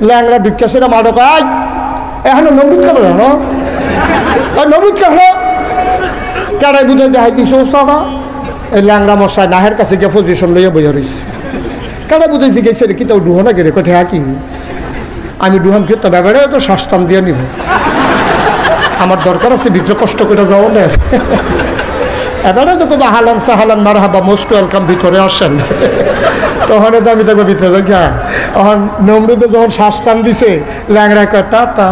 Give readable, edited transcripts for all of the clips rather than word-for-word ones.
ল্যাংরা বিকাশেরা মাডো কাজ এখন নমরুদ কেন জানো নমরুদ কেন কেড়াই বুঝে দেখাই দিছে ওস্তাদা এই ল্যাংরা মশাই নাহের কাছে গিয়ে পজিশন লইয়া বইয়া রয়েছে কেড়াই বুঝেছি গেছে রে কি তাও ডুহো না গেলে কোথায় কি আমি ডুহাম কি তো ব্যাপারে তো শ্বাসটান দিয়ে নিব আমার দরকার আছে ভিতরে কষ্ট করে যাও না এবারে তো খুব হালান সাহালান মার হাবা মোস্ট ওয়েলকাম ভিতরে আসেন তখন তো আমি দেখবো ভিতরে দেখা তখন নমরুদে যখন শ্বাস টান দিছে ল্যাংড়া টাটা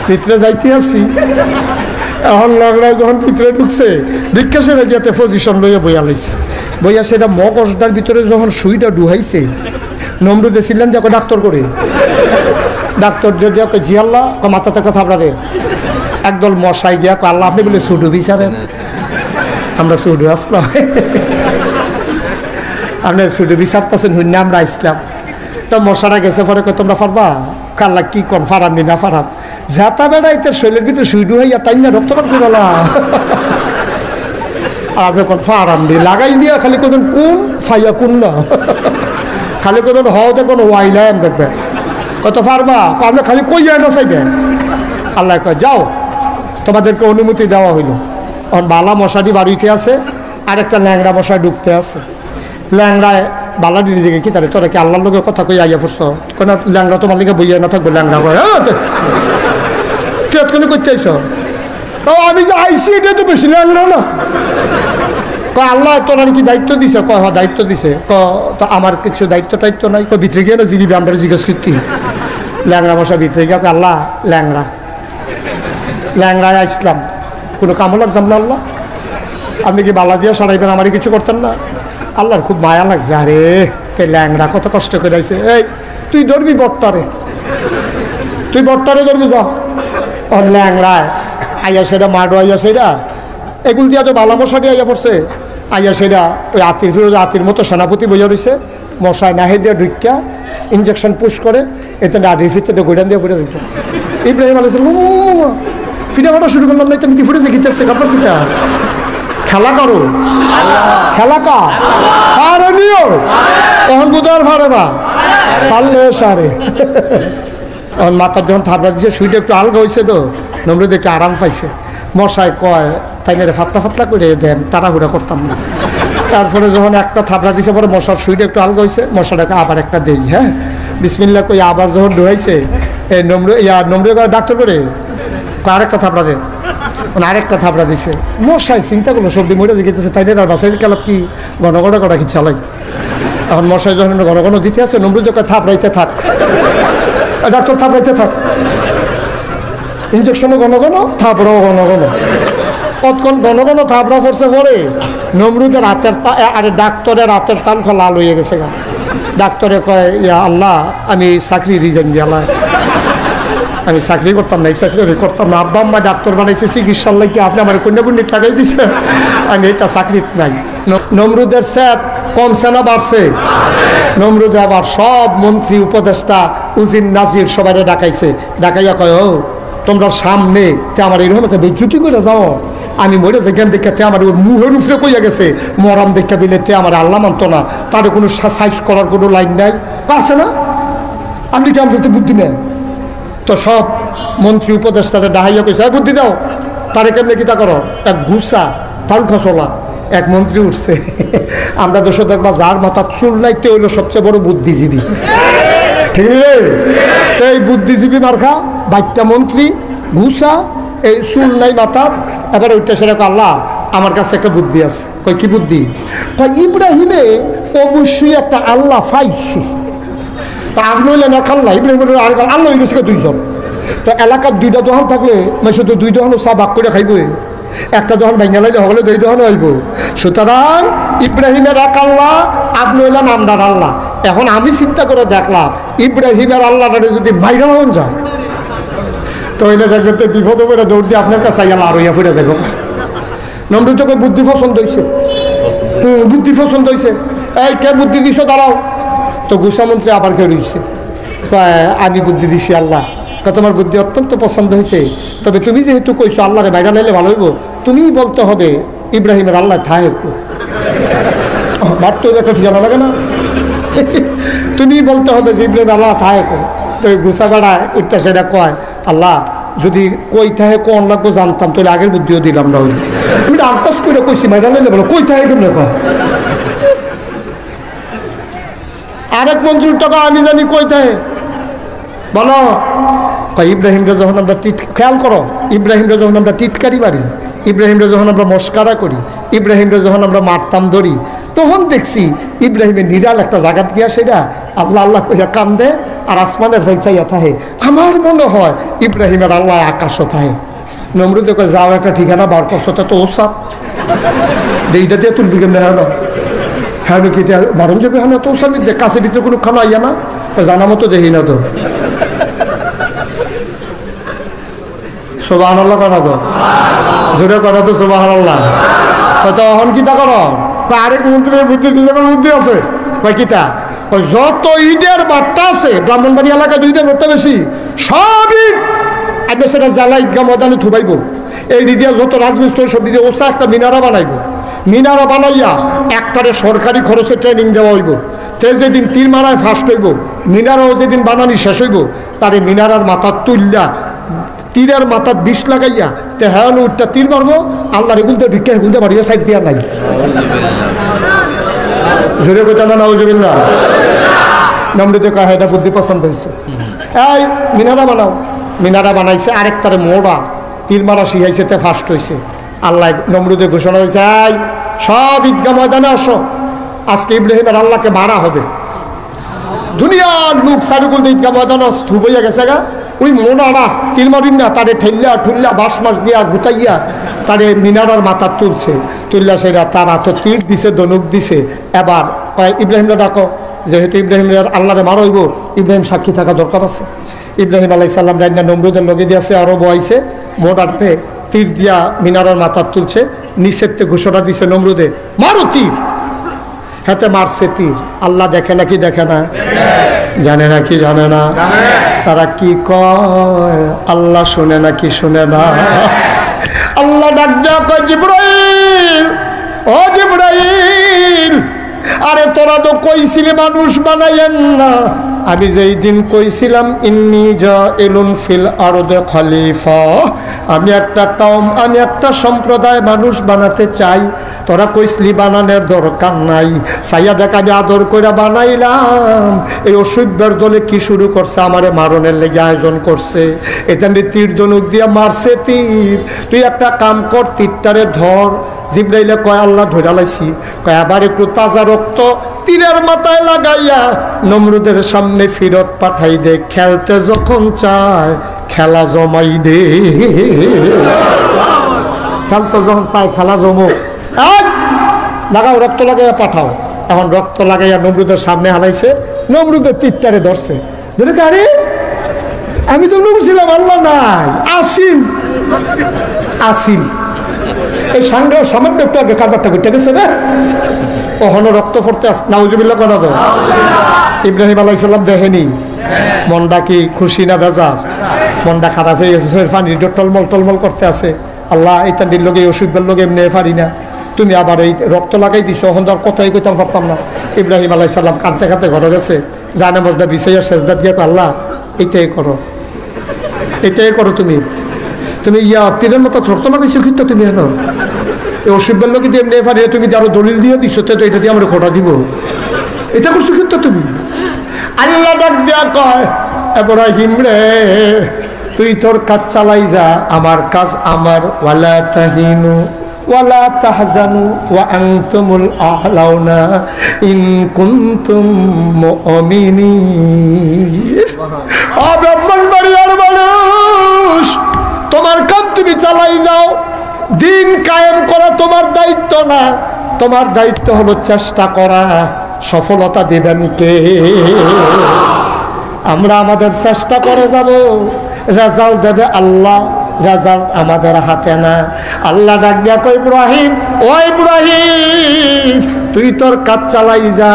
ভিতরে যাইতে আসি এখন ল্যাংড়ায় যখন ভিতরে ঢুকছে বিকাশের গিয়াতে পজিশন লইয়া বইয়া লাইছে বইয়া সেটা মগজটার ভিতরে যখন সুইটা ডুহাইছে নমরুদে ছিলেন যে ডাক্তার করে ডাক্তার দিয়ে জি আল্লাহ মাথাতে কথা আপনাদের একদল মশাই গিয়া আল্লাহ আপনি বলে সুডু বিচারেন আমরা সুডু আসলাম আপনি সুডু বিচারতেছেন হুন্য আমরা আসলাম তো মশারা গেছে পরে তোমরা পারবা কাল্লা কি কন ফারাম নি না ফারাম যাতা বেড়া এটার শরীরের ভিতরে সুইডু হইয়া তাই না রক্ত পান করলা আপনি কোন ফারাম নি লাগাই দিয়া খালি করবেন কোন ফাইয়া কোন না খালি করবেন হও দেখবেন ওয়াইলাম দেখবেন কত পারবা আপনি খালি কই না চাইবেন আল্লাহ কয় যাও তোমাদেরকে অনুমতি দেওয়া হইল এখন বালা মশাটি বাড়িতে আছে আর একটা ল্যাংড়া মশাই ঢুকতে আছে ল্যাংড়ায় বালাডির দিকে কি তারে তোরা কি আল্লাহর লোকের কথা কই আইয়া পড়ছ কেন ল্যাংড়া তোমার লিগে বইয়া না থাকবো ল্যাংড়া কয় কেতক্ষণ করতে আইস তো আমি যে আইসি এটা তো বেশি ল্যাংড়া না আল্লাহ তোর কি দায়িত্ব দিছে কয় হ্যাঁ দায়িত্ব দিছে তো আমার কিছু দায়িত্ব টাইত্ব নাই কয় ভিতরে গিয়ে না জিগিবি আমরা জিজ্ঞেস করতি ল্যাংড়া মশা ভিতরে গিয়ে আল্লাহ ল্যাংড়ায় আসলাম কোনো কামও লাগতাম না আল্লাহ আপনি কি বালা দিয়া সরাইবেন আমারই কিছু করতেন না আল্লাহর খুব মায়া লাগছে আরে তে ল্যাংড়া কত কষ্ট করে আইছে এই তুই ধরবি বট্টারে ধরবি যা ল্যাংড়ায় আইয়া সেটা মাডো আইয়া সেটা এগুলো দিয়া তো বালা মশাটি আইয়া পড়ছে আইয়া সেটা ওই আতির মতো সেনাপতি বইয়া রয়েছে মশায় নাহে দিয়ে ঢুকিয়া ইঞ্জেকশন পুশ করে এতে আডির ফিরতে গোডান দিয়ে ফুটে দিত ইব্রাহিম আলাইহিস সালাম ফিরে কাটা শুরু করলাম না তুমি কি ফুটেছে গীতেছে কাপড় কিতা খেলা করো খেলা কা পারে নিও তখন বুধার পারে না পারলে সারে তখন মাথার যখন থাপড়া দিচ্ছে সুইটা একটু আলগা হয়েছে তো নমরুদ একটু আরাম পাইছে মশায় কয় তাই না ফাতলা করে দেন তাড়াহুড়া করতাম না তারপরে যখন একটা থাপড়া দিছে পরে মশার সুইটা একটু আলগা হয়েছে মশাটাকে আবার একটা দেই হ্যাঁ বিসমিল্লাহ কই আবার যখন ডুয়াইছে এই নমরুদ ডাক্তার করে আরেকটা থাপড়া দেন আরেকটা থাপড়া দিছে মশাই চিন্তা করলো সবজি মরে যেতেছে তাই না বাসায় গেলাম কি ঘন করা কি চালাই এখন মশাই যখন ঘন দিতে আছে নমরুদ থাপড়াইতে থাক ডাক্তার থাপড়াইতে থাক ইঞ্জেকশনও ঘন থাপড়াও ঘন কতক্ষণ ঘন থাপড়া পড়ছে পরে নমরুদের হাতের আরে ডাক্তারের হাতের তাল লাল হয়ে গেছে গা ডাক্তারে কয় ইয়া আল্লাহ আমি চাকরি রিজাইন দিয়ে আল্লাহ আমি চাকরি করতাম না এই চাকরি আমি করতাম না আব্বা আম্মা ডাক্তার বানাইছে চিকিৎসার লাগে আপনি আমার কন্যাকুণ্ডি টাকাই দিছে আমি এটা চাকরিত নাই নমরুদের স্যাট কমছে না বাড়ছে নমরুদ আবার সব মন্ত্রী উপদেষ্টা উজির নাজির সবাই ডাকাইয়া কয় ও তোমরা সামনে তে আমার এরকম একটা বেজ্জুতি করে যাও আমি মরে যে জ্ঞান দেখতে আমার মুহের উপরে কইয়া গেছে মরাম দেখা দিলে তে আমার আল্লাহ মানত না তার কোনো সাইজ করার কোনো লাইন নাই আছে না আপনি কি আমাদের বুদ্ধি নেন তো সব মন্ত্রী উপদেষ্টারে ডাহাইয়া কইছে বুদ্ধি দাও তারে কেমনে কিতা করো এক গুসা তাল খসলা এক মন্ত্রী উঠছে আমরা দোষ দেখবা যার মাথার চুল নাই তে হইলো সবচেয়ে বড় বুদ্ধিজীবী ঠিক রে এই বুদ্ধিজীবী মার্কা বাইকটা মন্ত্রী ঘুষা এই চুল নাই মাথার এবারে উঠতে সেরকম আল্লাহ আমার কাছে একটা বুদ্ধি আছে কই কি বুদ্ধি কই ইব্রাহিমে অবশ্যই একটা আল্লাহ পাইছে তা আপনি হইলেন এক আল্লাহ ইব্রাহিমের আর আল্লাহ হয়ে গেছে দুইজন তো এলাকার দুইটা দোকান থাকলে মানে শুধু দুই দোকানও চা ভাগ করে খাইব একটা দোকান ভেঙে লাইলে হলে দুই দোকানও হইব সুতরাং ইব্রাহিমের এক আল্লাহ আপনি হইলেন আমরার আল্লাহ এখন আমি চিন্তা করে দেখলাম ইব্রাহিমের আল্লাহটা যদি মাইরা হন যায় তো হইলে দেখবেন তো বিপদ করে দৌড় দিয়ে আপনার কাছে আল্লাহ আর হইয়া ফিরে যাব নমরুদ তোকে বুদ্ধি পছন্দ হয়েছে বুদ্ধি পছন্দ হয়েছে এই কে বুদ্ধি দিছ দাঁড়াও তো গুসামন্ত্রী আবার কেউ দিচ্ছে আমি বুদ্ধি দিছি আল্লাহ তোমার বুদ্ধি অত্যন্ত পছন্দ হয়েছে তবে তুমি যেহেতু কইছো আল্লাহরে বাইরে লাইলে ভালো হইব তুমিই বলতে হবে ইব্রাহিমের আল্লাহ থাহে মারতো একটা ঠিকানা লাগে না তুমি বলতে হবে যে ইব্রাহিম আল্লাহ থাহে কো, তো গুছা বেড়ায় উঠতে সেটা কয় আল্লাহ যদি কই থাহে কোন লাগবো জানতাম তাহলে আগের বুদ্ধিও দিলাম না। হইলে আমি আন্দাজ করে কইছি মাইরা লইলে বলো কই থাহে কেমনে কয়। আরেক মন্ত্রীর টাকা আমি জানি কই থাহে বলো। ইব্রাহিমরা যখন আমরা খেয়াল করো, ইব্রাহিমরা যখন আমরা টিটকারি মারি, ইব্রাহিমরা যখন আমরা মস্কারা করি, ইব্রাহিমরা যখন আমরা মারতাম ধরি, তখন দেখছি ইব্রাহিমের নিরাল একটা জায়গাত গিয়া সেটা আল্লাহ আল্লাহ কইয়া কান্দে আর আসমানের হইচাইয়া থাহে। আমার মনে হয় ইব্রাহিমের আল্লাহ আকাশও থাহে। নমরুদে করে যাও একটা ঠিকানা বার করছো তো ওসাপ এইটা দিয়ে তুলবি কেমনে হ্যাঁ না হ্যাঁ কি বারণ যাবে হ্যাঁ না তো ওসার কাছে ভিতরে কোনো খানা আইয়া না জানা মতো দেখি না তো। সুবহানাল্লাহ করা তো জোরে করা তো সুবহানাল্লাহ। কত অহন কিতা করো আরেক মন্ত্রীর বুদ্ধি বুদ্ধি আছে কয় কিতা যত ঈদের বার্তা আছে ব্রাহ্মণবাড়ি এলাকায় দুইটা বার্তা বেশি সবই একদম সেটা জ্বালা ঈদগাহ ময়দানে থুবাইব। এই দিদিয়া যত রাজমিস্ত্রি সব দিদি ওসা একটা মিনারা বানাইব, মিনারা বানাইয়া একটারে সরকারি খরচে ট্রেনিং দেওয়া হইব। তে যেদিন তীর মারায় ফার্স্ট হইব, মিনারাও যেদিন বানানি শেষ হইব, তারে মিনারার মাথা তুললা তীরের মাথার বিষ লাগাইয়া তে হ্যাঁ উঠটা তীর মারবো আল্লাহর এগুলতে ঢুকে এগুলতে বাড়িয়ে সাইড দিয়া নাই। জোরে কথা না নাউজুবিল্লাহ। নমরুদে কয় এটা বুদ্ধি পছন্দ হয়েছে। এই মিনারা বানাও, মিনারা বানাইছে আরেকটারে মোড়া তীর মারা শিখাইছে তে ফার্স্ট হয়েছে। আল্লাহ নমরুদে ঘোষণা হয়েছে এই সব ঈদগাহ ময়দানে আসো, আজকে ইব্রাহিমের আল্লাহকে মারা হবে। দুনিয়ার লোক সারুকুল ঈদগাহ ময়দানে স্থূপ হইয়া গেছে গা। ওই মোনারা তীর মারিন না তারে ঠেল্লা ঠুল্লা বাঁশ মাস দিয়া গুতাইয়া তারে মিনারার মাথা তুলছে, তুললা সেটা তার হাত তীর দিছে ধনুক দিছে। এবার ইব্রাহিমরা ডাকো, যেহেতু ইব্রাহিমের আল্লাহরে মারা হইব ইব্রাহিম সাক্ষী থাকা দরকার আছে। ইব্রাহিম আলাইহিস সালাম রান্না নমরুদের লগে দিয়েছে আরও বয়াইছে, মোটাতে তীর দিয়া মিনারার মাথা তুলছে, নিষেধতে ঘোষণা দিছে নমরুদে মারো তীর। হাতে মারছে তীর। আল্লাহ দেখে না কি দেখে না, জানে না কি জানে না, তারা কি কয় আল্লাহ শুনে না কি শুনে না। আল্লাহ ডাক দেয়া কয় জিবরাইল, ও জিবরাইল, আরে তোরা তো কইছিলি মানুষ বানাইয়েন না। আমি যেই দিন কইছিলাম ইন্নী জাইলুন ফিল আরদে খলিফা, আমি একটা কওম আমি একটা সম্প্রদায় মানুষ বানাতে চাই, তোরা কইসলি বানানোর দরকার নাই। সাইয়া দেখ আমি আদর করে বানাইলাম। এই অসভ্যের দলে কি শুরু করছে, আমারে মারণের লেগে আয়োজন করছে। এখানে তীর ধনুক দিয়ে মারছে তীর। তুই একটা কাম কর, তীরটারে ধর। জিবরাইলে কয় আল্লাহ ধরে লাইছি, কয় আবার একটু তাজা রক্ত তীরের মাথায় লাগাইয়া নমরুদের সামনে ফিরত পাঠাই দে, খেলতে যখন চায় খেলা জমাই দে। খেলতে যখন চায় খেলা জমো লাগাও, রক্ত লাগাইয়া পাঠাও। এখন রক্ত লাগাইয়া নমরুদের সামনে হালাইছে, নমরুদের তীরটারে ধরছে। আরে আমি তো নমরুছিলাম আল্লাহ নাই, আসিল আসিল এই সাংঘাও সামান্য একটু আগে কারবারটা করতে গেছে না, ওখানে রক্ত পড়তে আস নাউজুবিল্লাহ কেন তো। ইব্রাহিম আলাইহিস সালাম দেখেনি মনটা কি খুশি না বেজার, মনটা খারাপ হয়ে গেছে, পানি টলমল টলমল করতে আছে। আল্লাহ এই তান্ডির লোকে অসুখের লোকে এমনি পারি না, তুমি আবার এই রক্ত লাগাই দিছো, ওখান তো আর কথাই কইতাম পারতাম না। ইব্রাহিম আলাইহিস সালাম কাঁদতে কাঁদতে ঘরে গেছে, জানে মজদা বিছাইয়া সেজদা দিয়ে আল্লাহ এইটাই করো, এটাই করো, তুমি তুমি ইয়া তীরের মতো রক্ত লাগাইছো কিন্তু তুমি হেন এই অসুখের লোকে দিয়ে এমনি পারি, তুমি আরো দলিল দিয়ে দিছো তো এটা দিয়ে আমরা খোটা দিব, এটা করছো কিন্তু তুমি। আল্লাহ ডাক দেয়া কয় ইব্রাহিম রে, তুই তোর কাজ চালাই যা, আমার কাজ আমার। ওয়ালা তাহিনু ওয়ালা তাহজানু ওয়া আনতুমুল আ'লাউনা ইন কুনতুম মুমিনিন। ও ব্রাহ্মণবাড়িয়ার মানুষ, তোমার কাম তুমি চালাই যাও, দিন কায়েম করা তোমার দায়িত্ব না, তোমার দায়িত্ব হলো চেষ্টা করা। সফলতা দিবেন কে? আমরা আমাদের চেষ্টা করে যাব, রেজাল্ট দেবে আল্লাহ, রেজাল্ট আমাদের হাতে না। আল্লাহ ডাক দিয়া কই ইব্রাহিম, ও ইব্রাহিম তুই তোর কাজ চালাই যা।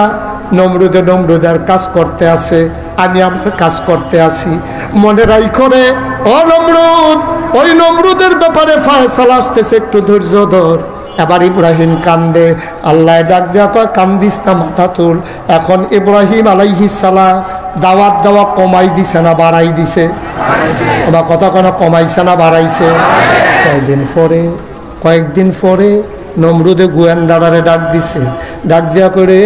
নমরুদের কাজ করতে আছে, আমি আমার কাজ করতে আছি। মনে রাখো রে ও নমরুদ, ওই নমরুদের ব্যাপারে ফয়সালা আসতেছে, একটু ধৈর্য ধর। এবার ইব্রাহিম কান্দে, আল্লাহ ডাক দেওয়া কয় কান্দিস না, মাথা তুল। এখন ইব্রাহিম আলাইহিস সালাম দাওয়াত দেওয়া কমাই দিছে না বাড়াই দিছে? বা কথা কেন কমাইছে না বাড়াইছে? কয়েকদিন পরে নমরুদে গোয়েন্দারে ডাক দিছে, ডাক দেওয়া করে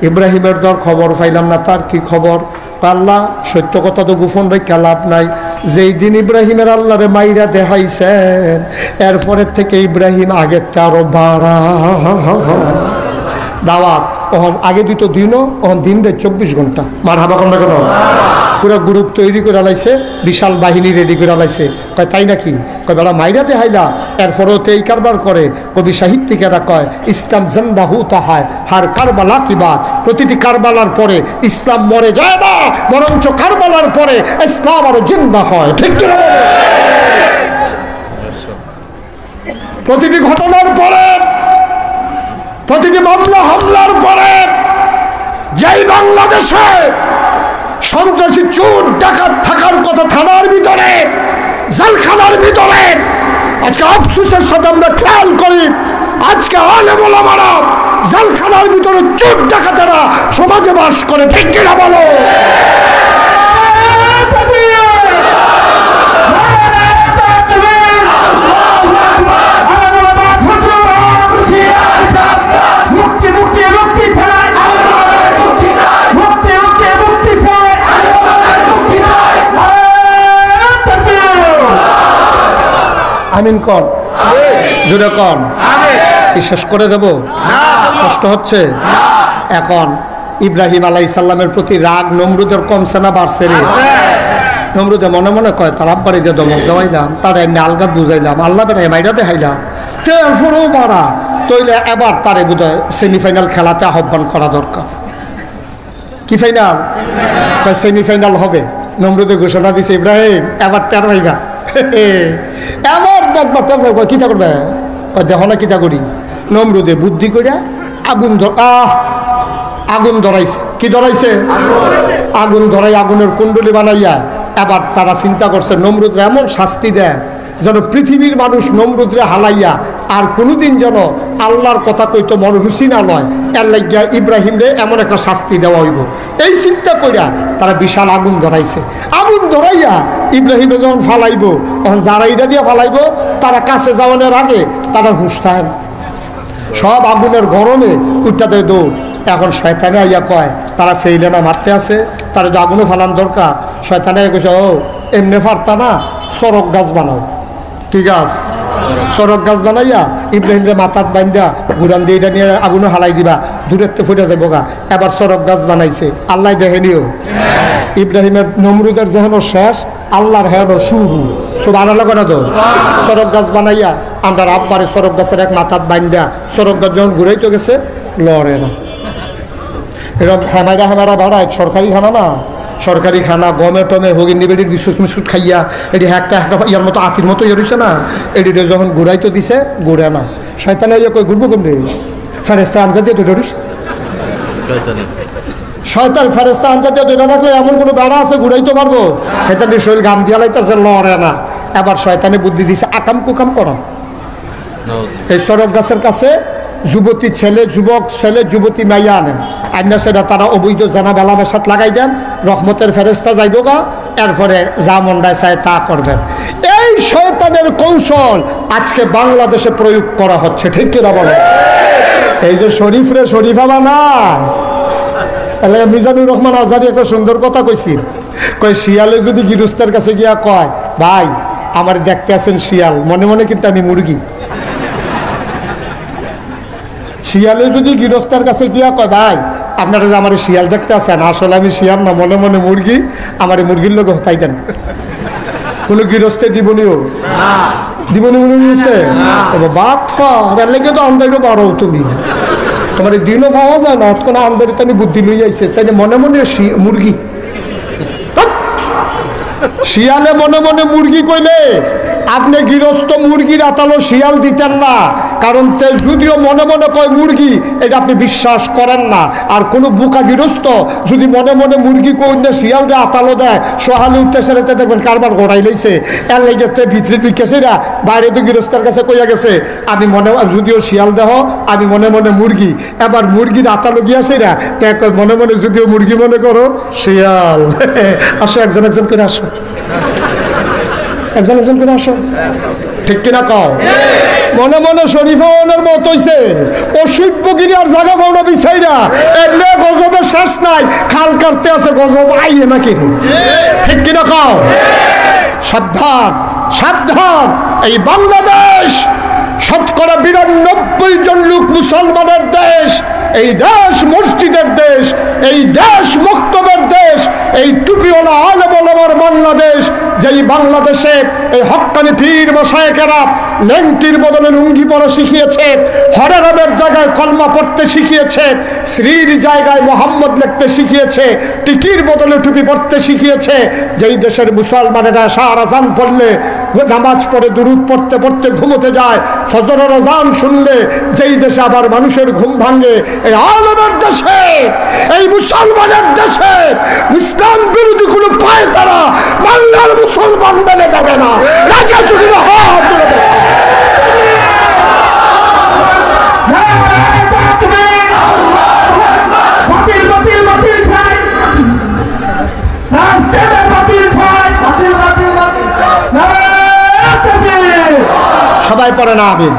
ইব্রাহিমের দর খবর পাইলাম না, তার কি খবর? আল্লাহ সত্য কথা তো গোপন রেখে লাভ নাই। যেই দিন ইব্রাহিমের আল্লাহরে মাইরা দেখাইছেন, এরপরের থেকে ইব্রাহিম আগের আরো বাড়া দাওয়াত। তখন আগে দিত দিনও, তখন দিন রে 24 ঘন্টা। মার হাবা কন্যা কেন? পুরো গ্রুপ তৈরি করে লাইছে, বিশাল বাহিনী রেডি করে লাইছে। কয় তাই নাকি? কয় বেড়া মাইরা দেখাইলা, এরপরেও তো এই কারবার করে। কবি সাহিত্যিকেরা কয় ইসলাম জিন্দা হুতা হয় হার কারবালা কি বাত। প্রতিটি কারবালার পরে ইসলাম মরে যায় না, বরঞ্চ কারবালার পরে ইসলাম আরো জিন্দা হয়। ঠিক কি না? প্রতিটি ঘটনার পরে, প্রতিটি মামলা হামলার পরে, যেই বাংলাদেশে সন্ত্রাসী চোর ডাকাত থাকার কথা থানার ভিতরে, জেলখানার ভিতরে, আজকে আফসোসের সাথে আমরা খেয়াল করি আজকে আলেম ওলামারা জেলখানার ভিতরে চোর ডাকাতেরা সমাজে বাস করে। ঠিক কিনা বলো? আমিন কর, জোরে কর। কি শেষ করে দেব? কষ্ট হচ্ছে? এখন ইব্রাহিম আলাইহিস সালামের প্রতি রাগ নমরুদের কমছে না বাড়ছে রে? নমরুদে মনে মনে কয় তার আব্বারে যে দমক দেওয়াইলাম, তার এমনি আলগা বুঝাইলাম, আল্লাহ বেড়াই মাইরা দেখাইলাম, তারপরেও বাড়া তৈলে এবার তারে বোধহয় সেমিফাইনাল খেলাতে আহ্বান করা দরকার। কি ফাইনাল? সেমিফাইনাল হবে। নমরুদে ঘোষণা দিছে ইব্রাহিম এবার টের পাইবা, এবার দেখবা টের পাইবা। কিতা করবে? দেখো না কিতা করি। নমরুদে বুদ্ধি করিয়া আগুন ধরাইছে। কি ধরাইছে? আগুন ধরাই আগুনের কুণ্ডলি বানাইয়া এবার তারা চিন্তা করছে নমরুদরে এমন শাস্তি দেয় যেন পৃথিবীর মানুষ নমরুদরে হালাইয়া আর কোনোদিন যেন আল্লাহর কথা কইতো মনরুচি না লয়। এর লাগিয়া ইব্রাহিমরে এমন একটা শাস্তি দেওয়া হইব, এই চিন্তা করিয়া তারা বিশাল আগুন ধরাইছে। আগুন ধরাইয়া ইব্রাহিমে যখন ফালাইব, তখন যারা এটা দিয়ে ফালাইব তারা কাছে যাওয়ানোর আগে তারা হুঁশ থাকে না, সব আগুনের গরমে উঠতে দৌড়। এখন শয়তানে আইয়া কয় তারা ফেইলে না মারতে আছে, তারা যদি আগুনও ফালান দরকার। শয়তানে কইছে ও এমনি ফারতা না, সড়ক গাছ বানাও। কি গাছ? সড়ক গাছ বানাইয়া ইব্রাহিমরে মাথাত বান্ধা ঘুরান দিয়ে এটা নিয়ে আগুনে হালাই দিবা, দূরের থেকে ফুটে যাবো গা। এবার সড়ক গাছ বানাইছে, আল্লাহ দেখেনিও। ইব্রাহিমের নমরুদের যেন শেষ, আল্লাহর হেন শুরু। সব আনা লাগে না তো? সড়ক গাছ বানাইয়া আমরা আব্বারে সড়ক গাছের এক মাথাত বান্ধা সড়ক গাছ যখন ঘুরাইতে গেছে লড়ে না। এরকম হেমারা ভাড়ায় সরকারি খানা না, সরকারি খানা গমে টমে হগিন নিবেডির বিস্কুট মিস্কুট খাইয়া এটি একটা ইয়ার মতো আতির মতো ইয়ে রয়েছে না, এটি যখন ঘুরাইতে দিছে ঘুরে না। শয়তানে কই ঘুরবো কমরে ফেরেস্তা আনজা দিয়ে দুটো রইস, শয়তান ফেরেস্তা আনজা দিয়ে দুটো রাখলে এমন কোনো বেড়া আছে ঘুরাইতে পারবো? হেতানি শরীর গাম দিয়া লাইতেছে, লড়ে না। এবার শয়তানে বুদ্ধি দিছে আকাম কুকাম করা। এই সড়ক গাছের কাছে যুবতী ছেলে, যুবক ছেলে, যুবতী মাইয়া আনেন, আইনা সেটা তারা অবৈধ জানা বেলা মেশাত লাগাই দেন, রহমতের ফেরেস্তা যাইব গা, এরপরে যা মন্ডায় চায় তা করবেন। এই শয়তানের কৌশল আজকে বাংলাদেশে প্রয়োগ করা হচ্ছে। ঠিক কিনা বলে? এই যে শরীফরে শরীফা বানা মিজানুর রহমান আজারি একটা সুন্দর কথা কইছি, কই শিয়ালে যদি গৃহস্থের কাছে গিয়া কয় ভাই আমার দেখতে আছেন শিয়াল, মনে মনে কিন্তু আমি মুরগি। শিয়ালে যদি গৃহস্থের কাছে গিয়া কয় ভাই আপনারা যে আমার শিয়াল দেখতে আছেন, আসলে আমি শিয়াল না, মনে মনে মুরগি, আমার মুরগির লোক হতাই দেন। কোনো গৃহস্থে দিবনিও দিবনি মনে হচ্ছে বাপ লেগে তো আমদারিও বাড়ো, তুমি তোমার দিনও পাওয়া যায় না, কোনো আমদারি তানি বুদ্ধি লই যাইছে, তাই মনে মনে মুরগি। শিয়ালে মনে মনে মুরগি কইলে আপনি গৃহস্থ মুরগির আতালো শিয়াল দিতেন না, কারণ যদিও মনে মনে কয় মুরগি, এটা আপনি বিশ্বাস করেন না। আর কোনো বুকা গৃহস্থ যদি মনে মনে মুরগি কইনে শিয়ালটা আতালো দেয়, সহালে উঠতে সেরেতে দেখবেন কারবার গোড়াই লইছে। এর লেগেতে ভিতরে ঢুকেছে না, বাইরে তো গৃহস্থের কাছে কইয়া গেছে আমি মনে যদিও শিয়াল দেহ, আমি মনে মনে মুরগি। এবার মুরগির আতালো গিয়াছে না, তাই মনে মনে যদিও মুরগি মনে করো শিয়াল। আসো একজন একজন করে আসো, একজন একজন করে আসো, ঠিক কিনা কও? মনে মনে শরীফানের মত হইছে, অসভ্যগিরি আর জায়গা পাওনা বিছাই না, এমনি গজবের শেষ নাই, খাল কাটতে আছে গজব আইয়ে নাকি, ঠিক কিনা কও? সাবধান সাবধান, এই বাংলাদেশ শতকরা ৯২ জন লোক মুসলমানের দেশ, এই দেশ মসজিদের দেশ, এই দেশ মক্তবের দেশ, এই টুপিওয়ালা আলেম ওলামার বাংলাদেশ। যেই বাংলাদেশে এই হক্কানি পীর মশায়েকেরা লেংটির বদলে লুঙ্গি পরা শিখিয়েছে, হরেরামের জায়গায় কলমা পড়তে শিখিয়েছে, শ্রীর জায়গায় মোহাম্মদ লিখতে শিখিয়েছে, টিকির বদলে টুপি পড়তে শিখিয়েছে। যেই দেশের মুসলমানেরা শাহর আজান পড়লে নামাজ পড়ে দুরূদ পড়তে পড়তে ঘুমোতে যায়, ফজরের আজান শুনলে যেই দেশে আবার মানুষের ঘুম ভাঙে, এই আলেমের দেশে, এই মুসলমানের দেশে ইসলাম বিরোধী কোনো পায় তারা বাংলার মুসলমান মেনে যাবে না। রাজা চুরি হাত তুলে দেবে। সবাই পড়ে না আমিন।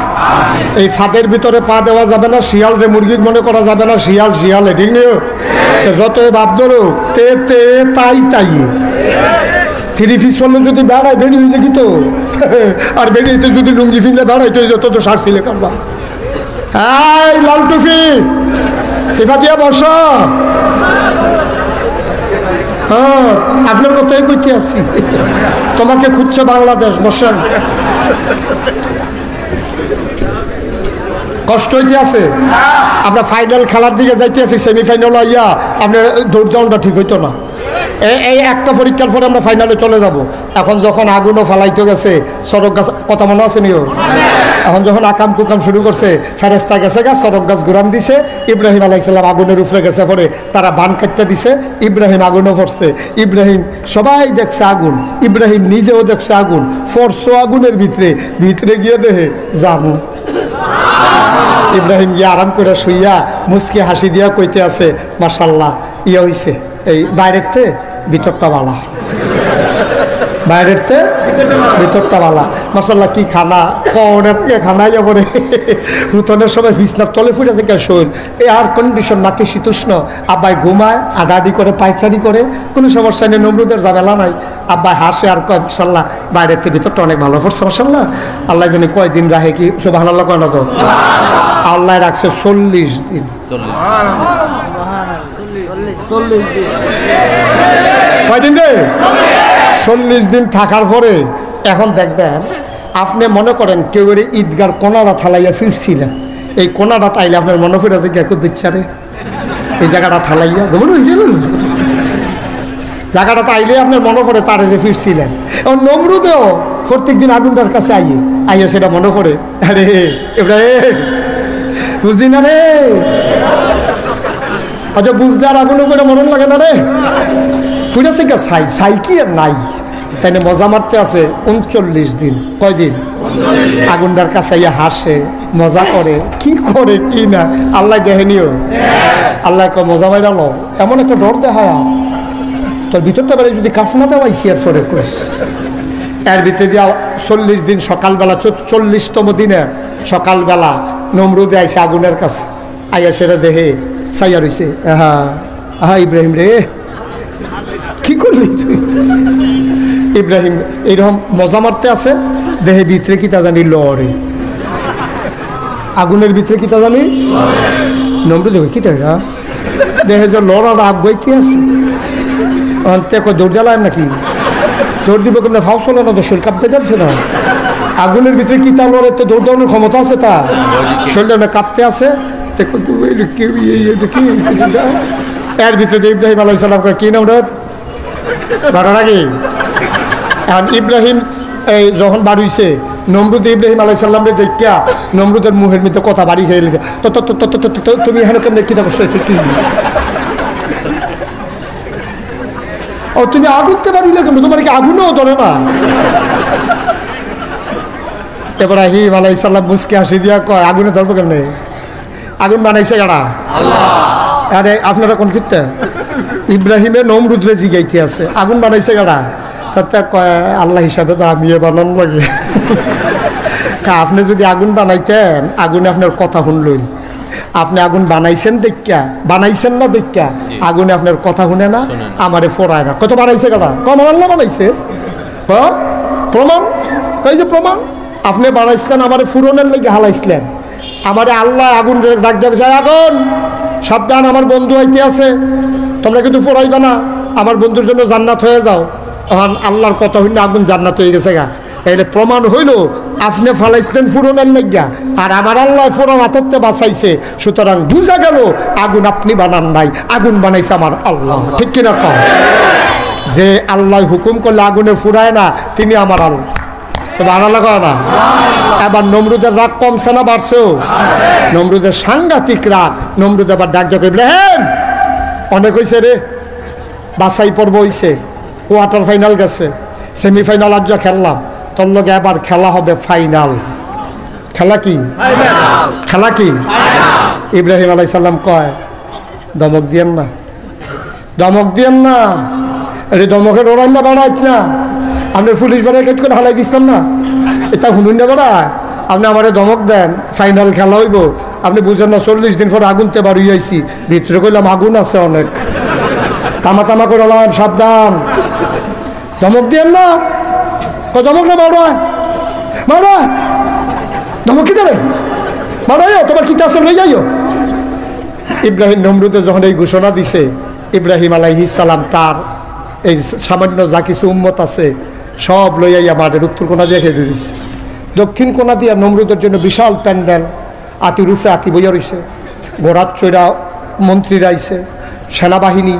এই ফাঁদের ভিতরে পা দেওয়া যাবে না, শিয়াল রে মুরগি মনে করা যাবে না, শিয়াল শিয়াল ঠিক নিও। যতই ভাব ধরো তে তে তাই তাই, থ্রি পিস পড়লে যদি বেড়ায় বেরিয়ে হয়েছে কিন্তু, আর বেরিয়েতে যদি লুঙ্গি ফিনলে বেড়াইতে যত তো সার ছিলে করবা। এই লাল টুফি সিফা দিয়া বস, আপনার কথাই কইতে আসছি, তোমাকে খুঁজছে বাংলাদেশ, বসেন। কষ্ট হইতে আছে, আমরা ফাইনাল খেলার দিকে যাইতে আছি, সেমিফাইনাল আইয়া আপনার দৌড়দাউনটা ঠিক হইতো না। এই একটা পরীক্ষার পরে আমরা ফাইনালে চলে যাব। এখন যখন আগুনও ফালাইতে গেছে, সড়ক গাছ কথা মনে আছে নিও, এখন যখন আকাম কুকাম শুরু করছে, ফেরেস্তা গেছে গা, সড়ক গাছ ঘুরান দিছে, ইব্রাহিম আলাইসাল্লাম আগুনের উপরে গেছে, পরে তারা বান কাটতে দিছে, ইব্রাহিম আগুনও পড়ছে। ইব্রাহিম সবাই দেখছে আগুন, ইব্রাহিম নিজেও দেখছে আগুন, ফরসো আগুনের ভিতরে, ভিতরে গিয়ে দেখে জামু। ইব্রাহিম গিয়ে আরাম করে শুইয়া মুচকি হাসি দিয়া কইতে আছে, মাশাল্লাহ ইয়ে হইছে, এই বাইরের তে ভিতরটা বালা, বাইরের তে ভিতরটা বালা, মাশাল্লাহ কি খানা, কনের থেকে খানা যাবরে হুতনের সময় বিছনার তলে ফুটে থেকে শোল, এয়ার কন্ডিশন, নাকি শীতুষ্ণ, আব্বাই ঘুমায়, আডাডি করে, পায়চারি করে, কোনো সমস্যা নেই, নমরুদের ঝামেলা নাই। আব্বাই হাসে আর কয় মাশাল্লাহ বাইরের থেকে ভিতরটা অনেক ভালো পড়ছে, মাশাল্লাহ আল্লাহ জানি কয়দিন রাখে, কি সুবহানাল্লাহ কয় না তো, আল্লাহ রাখছে 40 দিন। কয়দিন রে? 40 দিন থাকার পরে এখন দেখবেন, আপনি মনে করেন কেউ ঈদগার কোনারা থালাইয়া ফিরছিলেন, এই কোনাটা তাইলে আপনার মনে পড়ে আছে কেউ দিচ্ছে রে, এই জায়গাটা থালাইয়া জায়গাটা তাইলে আপনার মনে পড়ে তারে যে ফিরছিলেন। এবং নমরুদেও প্রত্যেক দিন আগুনটার কাছে আইয়া সেটা মনে পড়ে, আরে এবারে বুঝলি না রে, আচ্ছা বুঝলে আর আগুন করে মনে লাগে না রে, ফুটেছে কে ছাই কি আর নাই, তাই না মজা মারতে আছে 39 দিন। কয়দিন? আগুনটার কাছে ইয়া হাসে, মজা করে, কি করে কি না আল্লাহ দেখেনিও, আল্লাহ মজা মাইরালো, এমন একটা ডর দেখায় তোর ভিতরটা বেড়ে যদি কাফনা দেওয়াই শেয়ার করে কইস, এর ভিতরে দিয়া 40 দিন সকালবেলা, 40তম দিনে সকালবেলা নমরুদে আইসে আগুনের কাছে, আইয়া সেটা দেখে সাইয়া রইছে, আহা আহা ইব্রাহিম রে কি করলি তুই? ইব্রাহিম এইরকম মজা মারতে আছে, দেহে ভিতরে কি তা জানি লড়ে, আগুনের ভিতরে কি তা জানি নমরুদ দেখে কি তা দেহে যে লড়ার আগ বইতে আছে, দৌড় জ্বালায় নাকি, দৌড় দিব কেমন ফাউ চলে না, তো শরীর কাঁপতে যাচ্ছে না, আগুনের ভিতরে কি তা লড়ে, তো দৌড় দেওয়ানোর ক্ষমতা আছে, তা শরীরটা কাঁপতে আছে। এর ভিতরে ইব্রাহিম আলাইহিস সালাম কি নাম রে ঘটনা কি, এখন ইব্রাহিম এই যখন বাড়িছে নমরুদ ইব্রাহিম আলাইহিস সালামরে দেখিয়া নমরুদের মুহের মধ্যে কথা বাড়ি খেয়ে গেছে। তো তুমি এখানে কেমনে কিতা করছো? ও তুমি আগুনতে পারিলে কেন? তোমার কি আগুনও ধরে না? ইব্রাহিম আলাইহিস সালাম মুস্কি হাসি দিয়া কয় আগুনে ধরবো কেমনে? আগুন বানাইছে কারা? আল্লাহ। আরে আপনারা কোন কিতে ইব্রাহিমে নমরুদরে জিগাইতে আছে আগুন বানাইছে কারা? তাতে কয় আল্লাহ হিসাবে তো আমি বানান লাগে। আপনি যদি আগুন বানাইতেন আগুনে আপনার কথা শুনলই। আপনি আগুন বানাইছেন দেখা, বানাইছেন না দেখা আগুনে আপনার কথা শুনে না, আমারে ফোড়ায় না। কত বানাইছে কারা? কম আল্লাহ বানাইছে। হ্যাঁ প্রমাণ, কই যে প্রমাণ। আপনি বানাইছিলেন আমারে ফুরনের লেগে হালাইছিলেন, আমারে আল্লাহ আগুন ডাক দেবে আগুন সাবধান আমার বন্ধু হইতে আছে, তোমরা কিন্তু ফোড়াইবে না, আমার বন্ধুর জন্য জান্নাত হয়ে যাও। তখন আল্লাহর কথা হইলে আগুন জান্নাত হয়ে গেছে গা। তাইলে প্রমাণ হইল আপনি ফালাইছিলেন ফুরনের লেগা আর আমার আল্লাহ ফোড়ন হাততে বাঁচাইছে। সুতরাং বুঝা গেল আগুন আপনি বানান নাই, আগুন বানাইছে আমার আল্লাহ। ঠিক কিনা কও? যে আল্লাহ হুকুম করলে আগুনে ফুরায় না তিনি আমার আল্লাহ। সুবহানাল্লাহ কয় না? এবার নমরুদের রাগ কমছে না বাড়ছে? নমরুদের সাংঘাতিক রাগ। নমরুদ আবার ডাক দিয়ে ইব্রাহিম অনেক হয়েছে রে, বাছাই পর্ব হয়েছে, কোয়ার্টার ফাইনাল গেছে, সেমিফাইনাল আজ খেললাম, তোর লগে এবার খেলা হবে ফাইনাল। খেলা কি? খেলা কি? ইব্রাহিম আলাইহিস সালাম কয় দমক দিয়েন না, দমক দিয়েন না, আরে দমকের ওরাই না বাড়াইত না, আপনার পুলিশ বাড়াই কেট করে হালাই দিচ্ছিলাম না, এটা শুনুন না বাড়ায়, আপনি আমারে ধমক দেন ফাইনাল খেলা হইব, আপনি বুঝেন না 40 দিন পর আগুনতে বাড়ি আইছি, ভিতরে কইলাম আগুন আছে অনেক, তামা তামা করলাম সাবধান, ধমক দিয়েন না। ধমক না মারা মারা, ধমক কি দেবে মারাইও, তোমার কি আছে লই যাইও। ইব্রাহিম নমরুদে যখন এই ঘোষণা দিছে, ইব্রাহিম আলাইহিস সালাম তার এই সামান্য যা কিছু উম্মত আছে সব লইয়াই আমাদের উত্তর কোনা দিয়ে খেয়ে দিয়েছে। দক্ষিণ কোনা দিয়া নমরুদের জন্য বিশাল প্যান্ডেল, আতি রুফে আতি বইয়া রয়েছে, ঘোড়ার চৈরা মন্ত্রীরা আইছে, সেনাবাহিনী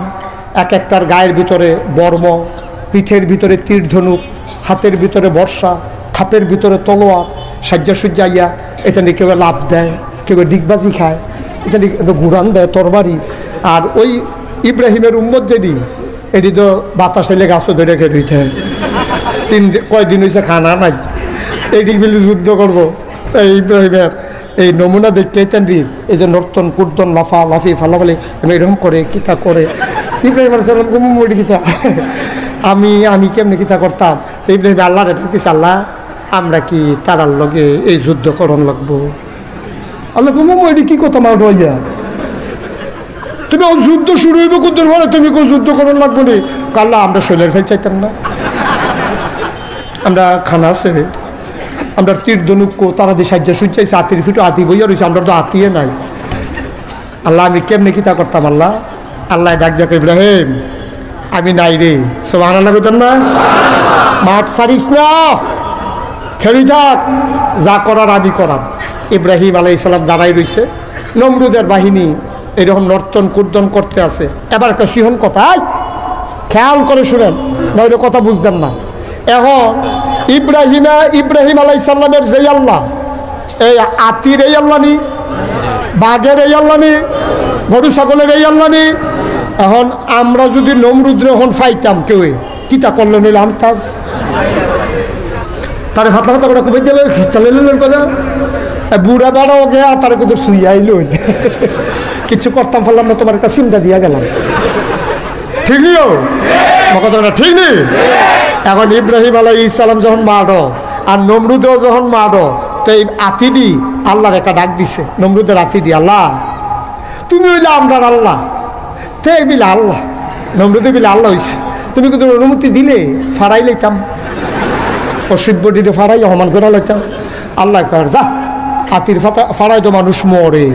এক একটার গায়ের ভিতরে বর্ম, পিঠের ভিতরে তীর ধনুক, হাতের ভিতরে বর্ষা, খাপের ভিতরে তলোয়ার, সাজ্জা সুজ্জা ইয়া। এটা নিয়ে কেউ লাভ দেয়, কেউ ডিগবাজি খায়, এটা নিয়ে ঘুরান দেয় তরবারি। আর ওই ইব্রাহিমের উম্মত যেটি এটি তো বাতাসে লেগে গাছও ধরে খেয়ে দিতে, কয়দিন হয়েছে খানা নাই, এটি মিলে যুদ্ধ করবো। এই ইব্রাহিমের এই নমুনা দেখতে এই যে নর্তন কুর্তন লাফা লাফি ফালাফালি এরকম করে কিতা করে ইব্রাহিম আলাইহিস সালাম কুমুড়ি কিতা আমি কেমনি কিতা করতাম। তো ইব্রাহিম আল্লাহ রেখেছি, আল্লাহ আমরা কি তারার লগে এই যুদ্ধ করণ লাগবো? আল্লাহ কুমুড়ি কি কথা মা রইয়া, তুমি যুদ্ধ শুরু হইব কোন দিন হলে তুমি কেউ যুদ্ধ করণ লাগবো নি? আল্লাহ আমরা শৈলের ফেল চাইতাম না, আমরা খানা আছে, আমরা তীর ধনুক তারা দিয়ে সাহায্য সুচাইছে, আতির ফিটো আতি বইয়া রয়েছে, আমরা তো আতিয়ে নাই। আল্লাহ আমি কেমনি কিতা করতাম? আল্লাহ আল্লাহ ডাক ডাক ইব্রাহিম আমি নাই রে, সুবহানাল্লাহ কইতেন না? মাঠ ছাড়িস না, খেলি থাক, যা করার আমি করাম। ইব্রাহিম আলাইহিস সালাম দাঁড়াই রয়েছে, নমরুদের বাহিনী এরকম নর্তন কুর্দন করতে আছে। এবার একটা সিহন কথা খেয়াল করে শুনেন, নইলে কথা বুঝতেন না। এখন ইব্রাহিম আলাইহিস সালামের যে আল্লাহ, এই আতির এই আল্লাহ নি, বাঘের এই আল্লাহ নি, গরু ছাগলের এই আল্লাহ নি। এখন আমরা যদি নমরুদ্রে এখন ফাইতাম কেউ কিতা করলো নিল আমতাজ তারে ফাতলা ফাতলা করে কবে দিলে চালাইলেন কথা, বুড়া বাড়াও গেয়া তারে কোথাও শুইয়াই লইল, কিছু করতাম পারলাম না, তোমার একটা চিন্তা দিয়া গেলাম। ঠিক নিও কথাটা ঠিক নেই। এখন ইব্রাহিম আলাইহিস সালাম যখন মারো আর নমরুদেও যখন মারো, তো এই আতিডি আল্লাহর একটা ডাক দিছে, নমরুদের আতিডি আল্লাহ তুমি হইলে আমরার আল্লাহ, তে বিলে আল্লাহ, নমরুদে বিলে আল্লাহ হয়েছে, তুমি কিন্তু অনুমতি দিলে ফাড়াই লাইতাম, অসভ্য দিলে ফাড়াই অমান করে লাইতাম। আল্লাহ কর যা হাতির ফাড়াই তো মানুষ মরে,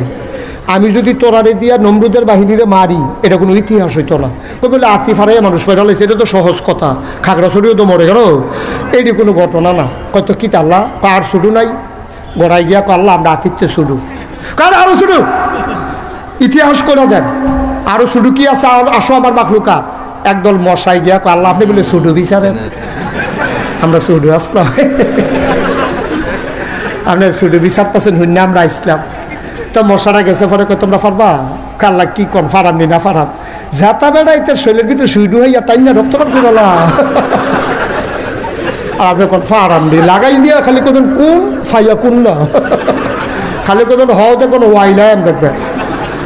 আমি যদি তোরারে দিয়া নমরুদের বাহিনীরে মারি এটা কোনো ইতিহাস হইতো না। তো বলে হাতি ফাড়াই মানুষ মেরা লাইছে, এটা তো সহজ কথা, খাগড়াছড়িও তো মরে গেল, এটি কোনো ঘটনা না। কত কি আল্লাহ পাহাড় শুরু নাই, গড়াই গিয়া আল্লাহ আমরা হাতিতে শুরু, কারণ আরো শুরু ইতিহাস করে দেন, আরো শুরু কি আছে আসো আমার মাখলুকাত। একদল মশাই গিয়া আল্লাহ আপনি বলে শুরু বিচারেন, আমরা সুডু আসলাম, আপনি সুডু বিচারতেছেন হুন্না আমরা আসলাম। তো মশারা গেছে পরে কই তোমরা পারবা? কাল্লা কি কন ফারাম নি না ফারাম, যাতা বেড়া ইতার শরীরের ভিতরে সুইডু হইয়া টাইনা রক্ত রক্ত বলা। আপনি কোন ফারাম নি লাগাই দিয়া খালি কবেন কোন ফাইয়া কোন না, খালি কবেন হতে কোনো ওয়াইলাম দেখবে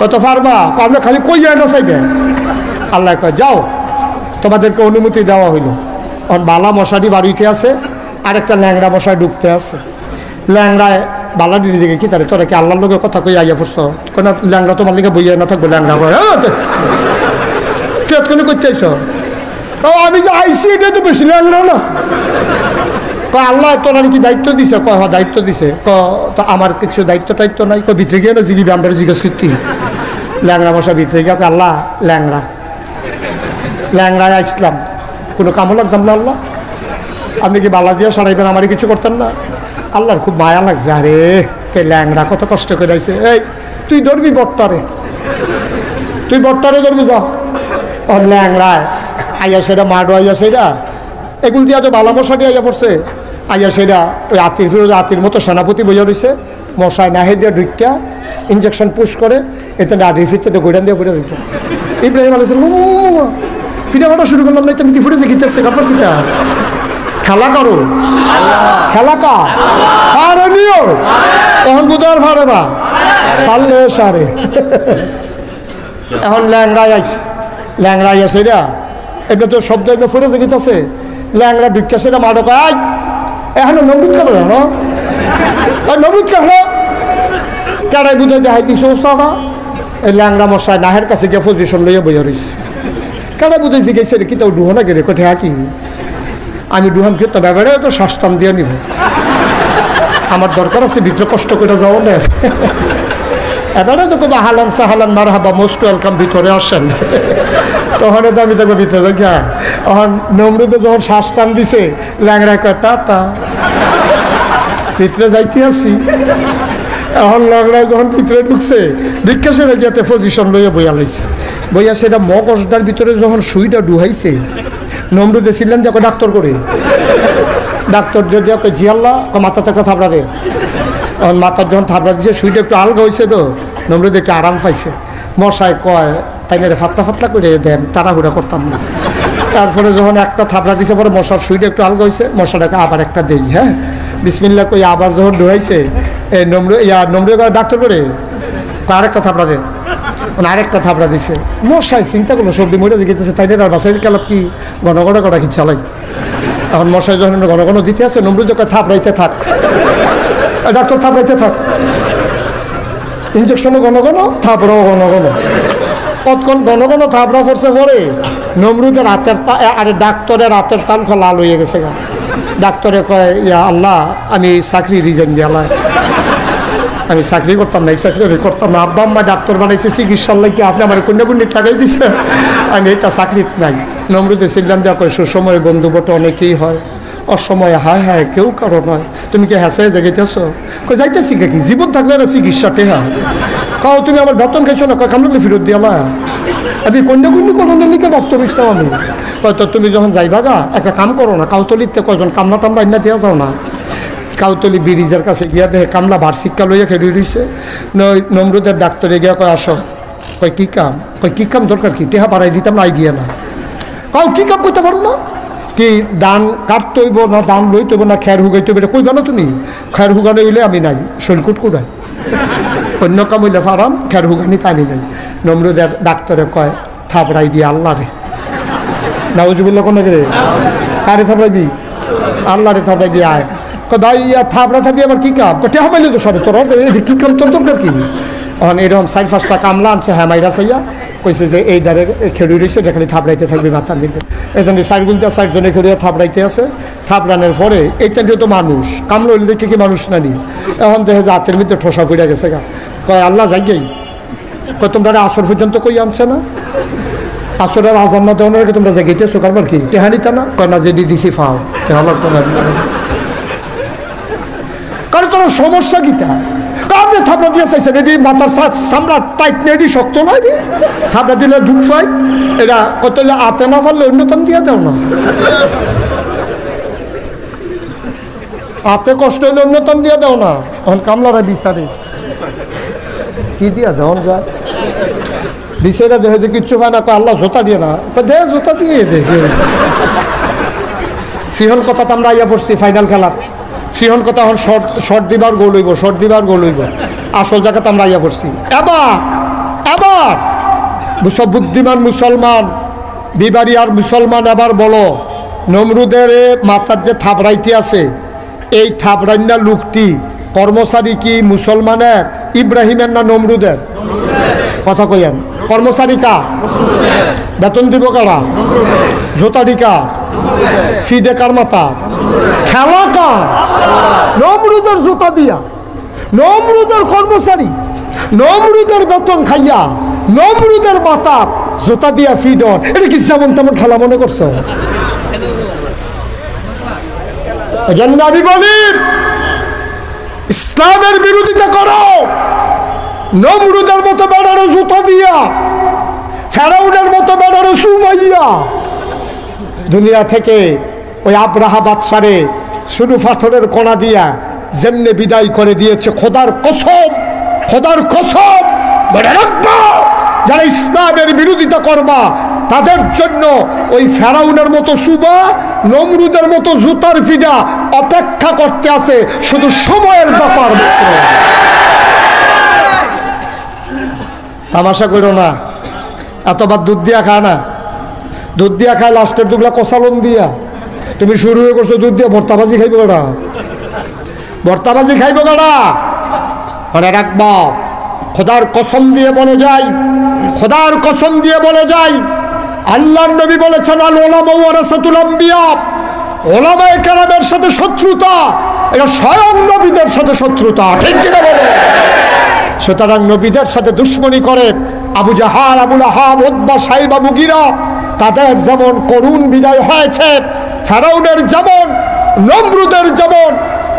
কত পারবা, আপনি খালি কই যায় না চাইবে। আল্লাহ কয় যাও, তোমাদেরকে অনুমতি দেওয়া হইল। এখন বালা মশারি বাড়িতে আছে, আরেকটা ল্যাংড়া মশাই ঢুকতে আছে। ল্যাংড়ায় বালাডির দিকে কি তারে তোরা কি আল্লাহর লোকের কথা কই আইয়া পড়ছ? কেন ল্যাংড়া তোমার লিগে বইয়া না থাকবো? ল্যাংড়া কেতক্ষণে করতে আইস? ও আমি যে আইসি এটা তো বেশি ল্যাংড়া না। আল্লাহ তোরা কি দায়িত্ব দিছে? কয় হ্যাঁ দায়িত্ব দিছে। তো আমার কিছু দায়িত্ব টাইত্ব নাই। ভিতরে গিয়ে না জিগিবি, আমরা জিজ্ঞেস করতি। ল্যাংড়া মশা ভিতরে গিয়ে আল্লাহ ল্যাংড়া ল্যাংড়ায় আসলাম, কোনো কামও লাগতাম না আল্লাহ, আপনি কি বালা দিয়ে সারাইবেন, আমারই কিছু করতেন না? আল্লাহর খুব মায়া লাগছে, আরে তে ল্যাংড়া কত কষ্ট করে আইছে। এই তুই ধরবি বট্টারে, তুই বট্টারে ধরবি যা। ল্যাংড়ায় আইয়া সেটা মাডো আইয়া সেটা এগুল দিয়া তো বালা মশাটি আইয়া পড়ছে। আইয়া সেটা ওই আতির ফিরোজ আতির মতো সেনাপতি বইয়া রয়েছে, মশায় নাহে দিয়ে ঢুকিয়া ইঞ্জেকশন পুশ করে এতে আডির ফিরতে গোড়ান দিয়ে ফুটে দিত। ইব্রাহিম আলাইহিস সালাম ফিরে কাটা শুরু করলাম, না তুমি ফুটেছে গীতেছে কাপড় গীতা খেলা করো, খেলা কা ফারে নিও, এখন বুধার ফারে না ফাললে সারে। এখন ল্যাংড়াই আইস, ল্যাংড়াই আছে এটা এটা তো শব্দ এমনি ফুটেছে গীতাছে। ল্যাংড়া ঢুকিয়া সেটা মাডো কাজ এখন নমরুদ কেন জানো? নমরুদ কেন কেড়াই বুঝে দেখাই দিছে ওসারা। এই ল্যাংড়া মশাই নাহের কাছে গিয়ে পজিশন লইয়া বইয়া রয়েছে। কেড়াই বুঝেছি গেছে রে কি তাও ডুহো না গেলে কোথায় কি আমি ডুহাম কি তো ব্যাপারে তো শ্বাস টান দিয়ে নিব, আমার দরকার আছে ভিতরে কষ্ট করে যাও না। এবারে তো খুব হালান সাহালান মার হাবা মোস্ট ওয়েলকাম, ভিতরে আসেন। তখন তো আমি দেখবো ভিতরে দেখা। এখন নমরুদে যখন শ্বাস টান দিছে ল্যাংড়া কয় টাটা, ভিতরে যাইতে আসি। এখন ল্যাংড়ায় যখন ভিতরে ঢুকছে ভিক্ষা সেটা যাতে পজিশন লইয়া বইয়া লাইছে। বইয়া সেটা মগজটার ভিতরে যখন সুইটা ডুহাইছে, নমরুদে ছিলেন যে ডাক্তার করে, ডাক্তার যদি ওকে জিয়াল্লা মাথাতে একটা থাপড়া দেয়। এখন মাথার যখন থাপড়া দিছে সুইটা একটু আলগা হয়েছে, তো নমরুদ একটু আরাম পাইছে। মশাই কয় তাই না ফাতলা ফাতলা করে দেন, তাড়াহুড়া করতাম না। তারপরে যখন একটা থাপড়া দিছে পরে মশার সুইটা একটু আলগা হয়েছে, মশাটাকে আবার একটা দেই, হ্যাঁ বিসমিল্লাহ কই আবার যখন ডুহাইছে এই নমরুদ ডাক্তার করে আরেকটা থাপড়া দেয়, আরেকটা থাপড়া দিছে। মশাই চিন্তা করলো সর্দি মরে গেতেছে, তাই না বাসাইয়ের কালাপ কি ঘন ঘন করা কি চালাই। এখন মশাই যখন ঘন ঘন দিতে আছে নমরুদ থাপড়াইতে থাক, ডাক্তার থাপড়াইতে থাক, ইঞ্জেকশনও ঘন ঘন থাপড়াও ঘন ঘন, কতক্ষণ ঘন ঘন থাপড়া পড়ছে পরে নমরুদের হাতের আরে ডাক্তারের হাতের তাল লাল হয়ে গেছে গা। ডাক্তারে কয় ইয়া আল্লাহ আমি চাকরি রিজাইন দিয়ালাই, আমি চাকরি করতাম না, এই চাকরি করতাম না। আব্বা আম্মা ডাক্তার বানাইছে চিকিৎসার লাগে, আপনি আমার কন্যাকুন্ডি টাকাই দিছে, আমি এটা চাকরিত নাই। নমরুদে ছিলাম দেওয়া কয় সুসময় বন্ধু বটে অনেকেই হয়, অসময়ে হায় হায় কেউ কারো নয়, তুমি কি হেসে জেগেতেছ? কই যাইতেছি কি জীবন থাকলে না চিকিৎসাতে হয়। কাও তুমি আমার বেতন খাইছো না, কয় কামড়ে ফেরত দিয়ালা, আমি কন্যাকুন্ডি করোনার লিখে ডাক্তার ইসলাম আমি। হয়তো তুমি যখন যাইবা গা একটা কাম করো না, কাউতলিতে কয়জন কামলা টামলা ইন্না দিয়া যাও না। কাউতলি ব্রিজের কাছে গিয়া দেখে কামলা বার্ষিককা লইয়া খেয়ে রয়েছে। নমরুদের ডাক্তারে গিয়া কয় আসো, কয় কী কাম? কয় কী কাম দরকার কি, টেহা বাড়াই দিতাম না আইডিয়া না। কাউ কী কাম করতে পারো না, কি দান কাটতে হইব না দান লইতে হইব না খের হুগাইতে হইব, এটা কইবা না তুমি? খের হুগানো হইলে আমি নাই, শৈলকুট কুড়াই, অন্য কাম হইলে ফারাম, খের হুগানিতে আমি নাই। নমরুদের ডাক্তারে কয় থাপড়াইবি আল্লাহ রে, নাউজুবিল্লাহ কোন রে, কারে থাপড়াইবি? আল্লাহ রে থাপড়াইবি। আয় ভাই থাপড়া থাপি আমার কী কাম? টেহা পাইলে তো সরে তোর কী কাম, তোর দরকার কি? এখন এরকম 4-5টা কামলা আনছে, হ্যাঁ মাইরা চাইয়া কইছে যে এই দ্বারে খেড়ি রয়েছে, এটা খালি থাপড়াইতে থাকবে মাথার মধ্যে। এই জন্য 4 খেড়িয়া থাপড়াইতে আছে। থাপড়ানোর পরে এইটাও তো মানুষ, কামলা হইলে দেখে কি মানুষ নানি। এখন দেখে যে হাতের মধ্যে ঠোসা ফুড়ে গেছে গা। কয় আল্লাহ যাই কয় তোমরা আসর পর্যন্ত কই আনছে না, আসরের আজান না দেওয়ার আগে তোমরা জায়গাইতেছো কারবার কি টেহা নিতা না? কয় না যে দিছি ফাও টেহা লাগতো না। কারণ তোমার সমস্যা গীতা আপনি থাপড়া দিয়ে চাইছেন, এটি মাথার চামড়া টাইট নেই, এটি শক্ত নয়, এটি থাপড়া দিলে দুঃখ পাই, এটা কত আতে না পারলে অন্যতম দিয়ে দাও না। হাতে কষ্ট হইলে অন্যতম দিয়ে দাও না, এখন কামলারা বিচারে কি দিয়া দেওয়ান যায়, বিচারা দেখে যে কিচ্ছু পায় না, আল্লাহ জোতা দিয়ে না দে, জোতা দিয়ে দেখে সিহন কথা তো আমরা আইয়া পড়ছি ফাইনাল খেলা, সিহন কথা এখন শর্ট দিবার গোল হইব, শর্ট দিবার গোল হইব, আসল জায়গাতে আমরা আইয়া পড়ছি। এবার সব বুদ্ধিমান মুসলমান বিবাড়ি আর মুসলমান এবার বলো, নমরুদের মাথার যে থাপড়াইতে আছে, এই থাপড়াইনা লোকটি কর্মচারী কি মুসলমানের ইব্রাহিমের না নমরুদের? কথা কইয়েন, কর্মচারী কা? বেতন দিব কারা? জোতারি কা? ফিডে কার মাথা? খেলা কা? নমরুদের জুতা দিয়া, নমরুদের কর্মচারী, নমরুদের বেতন খাইয়া, নমরুদের মাথা জুতা দিয়া ফিডন, এটা কি যেমন তেমন খেলা মনে করছো? এজন্য আমি বলি ইসলামের বিরোধিতা করো, নমরুদের মতো বেড়ারো জুতা দিয়া, ফেরাউনের মতো বেড়ারো সুমাইয়া, দুনিয়া থেকে ওই আব্রাহা বাদশারে শুধু পাথরের কোনা দিয়া যেমনে বিদায় করে দিয়েছে, খোদার কসম, খোদার কসম মনে রাখবা, যারা ইসলামের বিরোধিতা করবা তাদের জন্য ওই ফেরাউনের মতো সুবা, নমরুদের মতো জুতার ফিডা অপেক্ষা করতে আছে, শুধু সময়ের ব্যাপার মাত্র। তামাশা করো না, এতবার দুধ দিয়া খায় না, দুধ দিয়া খায় লাস্টের দুগলা কষালন দিয়া, তুমি শুরু হয়ে করছো দুধ দিয়া, ভর্তাবাজি খাইব কারা? ভর্তাবাজি খাইব কারা? মনে রাখবা, খোদার কসম দিয়ে বলে যাই, খোদার কসম দিয়ে বলে যাই, আল্লাহর নবী বলেছেন আল উলামা ওয়ারাসাতুল আম্বিয়া, ওলামায়ে কেরামের সাথে শত্রুতা এটা স্বয়ং নবীদের সাথে শত্রুতা, ঠিক কিনা বলো? সুতরাং নবীদের সাথে দুশ্মনী করে আবু জাহাল, আবু লাহাব, উতবা, সাইবা, মুগিরা, তাদের যেমন করুণ বিদায় হয়েছে, ফেরাউনের যেমন, নমরুদের যেমন,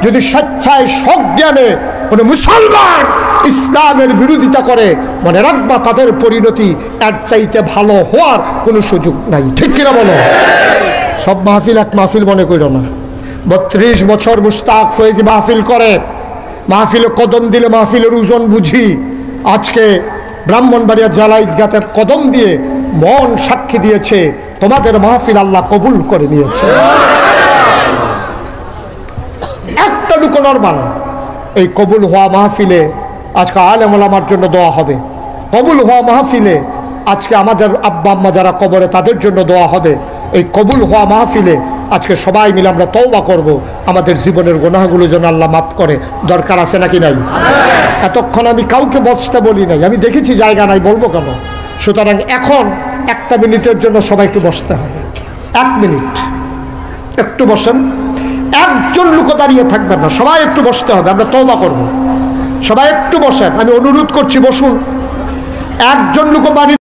যদি স্বেচ্ছায় সজ্ঞানে কোনো মুসলমান ইসলামের বিরোধিতা করে, মনে রাখবা তাদের পরিণতি এর চাইতে ভালো হওয়ার কোনো সুযোগ নাই, ঠিক কিনা বলো? সব মাহফিল এক মাহফিল মনে করো না। 32 বছর মুশতাক ফয়েজি মাহফিল করে, মাহফিলে কদম দিলে মাহফিলের ওজন বুঝি। আজকে ব্রাহ্মণবাড়িয়া জেলা ঈদগাহের কদম দিয়ে মন সাক্ষী দিয়েছে তোমাদের মাহফিল আল্লাহ কবুল করে নিয়েছে। একটা লুকোনোর বানা, এই কবুল হওয়া মাহফিলে আজকে আলেম ওলামার জন্য দোয়া হবে, কবুল হওয়া মাহফিলে আজকে আমাদের আব্বা আম্মা যারা কবরে তাদের জন্য দোয়া হবে। এই কবুল হওয়া মাহফিলে আজকে সবাই মিলে আমরা তওবা করব, আমাদের জীবনের গুনাহগুলো যেন আল্লাহ মাফ করে। দরকার আছে নাকি নাই? এতক্ষণ আমি কাউকে বসতে বলি নাই, আমি দেখেছি জায়গা নাই, বলবো কেন? সুতরাং এখন 1 মিনিটের জন্য সবাই একটু বসতে হবে, 1 মিনিট একটু বসেন, একজন লোক দাঁড়িয়ে থাকবেন না, সবাই একটু বসতে হবে, আমরা তওবা করব। সবাই একটু বসেন, আমি অনুরোধ করছি বসুন। একজন লোক বাড়ি